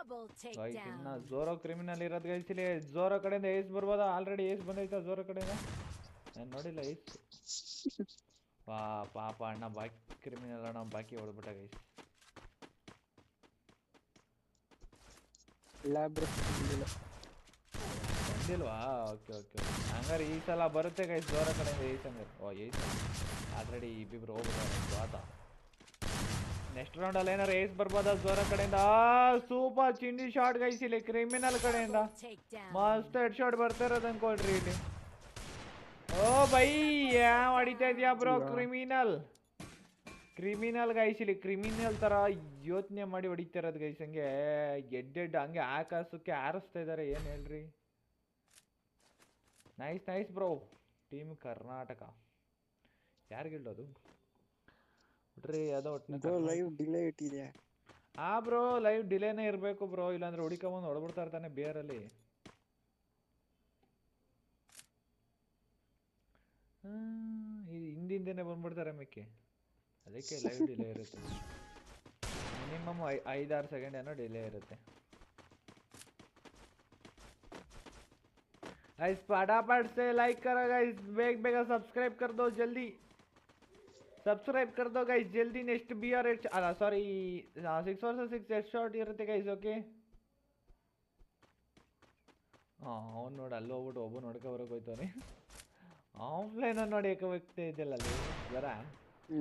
Double guys ಇನ್ನ takedown. ಝೋರೋ criminal ಇರೋದು guys ಇಲ್ಲಿ ಝೋರೋ ಕಡೆಯಿಂದ ಏಸ್ ಬರ್ಬೋದಾ ಆಲ್ರೆಡಿ ಏಸ್ ಬಂದೈತಾ ಝೋರೋ ಕಡೆಯಿಂದ ನಾನು ನೋಡಿಲ್ಲ ಏಸ್ ಪಾಪ ಅಣ್ಣ ಬಾಕಿ ಕ್ರಿಮಿನಲ್ ಅಣ್ಣ ಬಾಕಿ ಹೊಡ್ಬಿಟ್ಟ ಗೈಸ್ ಬಂದಿಲ್ವಾ ಓಕೆ ಓಕೆ ಹಂಗಾರೆ ಈ ಸಲ ಬರುತ್ತೆ ಗೈಸ್ ಝೋರೋ ಕಡೆಯಿಂದ ಏಸ್ ಹಂಗಾರೆ ಏಸ್ ಆಲ್ರೆಡಿ ಇಬ್ಬಿಬ್ರು ಹೋಗ್ಬಿಟ್ಟಾರೆ ಆತ ನೆಕ್ಸ್ಟ್ ರೌಂಡ್ ಅಲ್ಲಿ ಏನಾರು ಏಸ್ ಬರ್ಬೋದಾ ಝೋರೋ ಕಡೆಯಿಂದ ಸೂಪರ್ ಚಿಂಡಿ ಶಾಟ್ ಗೈಸ್ ಇಲ್ಲಿ ಕ್ರಿಮಿನಲ್ ಕಡೆಯಿಂದ ಮಸ್ತ್ ಹೆಡ್ ಶಾಟ್ ಬರ್ತಾ ಇರೋದು ಅನ್ಕೊಳ್ರಿ ಇಲ್ಲಿ ಓ ಬೈ ಯಾವ ಹೊಡಿತಾ ಇದೆಯಾ ಬ್ರೋ ಕ್ರಿಮಿನಲ್ ಗೈಸ್ ಇಲ್ಲಿ ಕ್ರಿಮಿನಲ್ ತರ ಯೋಚನೆ ಮಾಡಿ ಹೊಡಿತಾ ಇರೋದು ಗೈಸ್ ಹಂಗೆ ಎಡ್ಡೆಡ್ ಹಂಗೆ ಆಕಾಶಕ್ಕೆ ಹಾರಿಸ್ತಾ ಇದಾರೆ ಏನ್ ಹೇಳ್ರಿ ನೈಸ್ ಬ್ರೋ ಟೀಮ್ ಕರ್ನಾಟಕ ಯಾರು ಗೆಲ್ಲೋದು ಬಿಡ್ರಿ ಅದೋ ಲೈವ್ ಡಿಲೇ ಇಟ್ಟಿದ್ಯಾ ಬ್ರೋ ಲೈವ್ ಡಿಲೇನೇ ಇರಬೇಕು ಬ್ರೋ ಇಲ್ಲಾಂದ್ರೆ ಹುಡಿಕೊಂಬಂದು ಹೊಡ್ಬಿಡ್ತಾ ಇರ್ತಾನೆ ಬೇರಲ್ಲಿ ಹಿಂದಿಂದೇನೆ ಬಂದ್ಬಿಡ್ತಾರೆ ಮೆಕ್ಕೆ ಅದಕ್ಕೆ ಲೈವ್ ಡಿಲೇ ಇರುತ್ತೆ ಮಿನಿಮಮ್ 5-6 ಸೆಕೆಂಡ್ ಏನೋ ಡಿಲೇ ಇರುತ್ತೆ गाइस फटाफट से लाइक करो गाइस बेग सब्सक्राइब कर दो जल्दी सब्सक्राइब कर दो गाइस जल्दी नेक्स्ट बी और एच अला सॉरी 6 वर्सेस 6 हेड शॉट ಇರುತ್ತೆ गाइस ಓಕೆ ಅವನು ನೋಡಿ ಅಲ್ಲಿ ಹೋಗ್ಬಿಟ್ಟು ಒಬ್ಬ ನೋಡ್ಕೊ ಬರೋಕೆ ಹೋಯ್ತಾನೆ ಆಫ್ಲೈನ್ ನೋಡಿ ಏಕ ವ್ಯಕ್ತಿ ಇದೆಲ್ಲ ಅಲ್ಲಿ ಬರ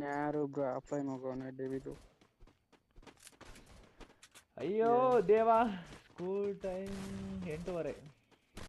ಯಾರು ಬ್ರೋ ಆಫ್ಲೈನ್ ಹೋಗೋಣ ಡೇವಿಡ್ ಅಯ್ಯೋ ದೇವಾ ಸ್ಕೂಲ್ ಟೈಮ್ 8:30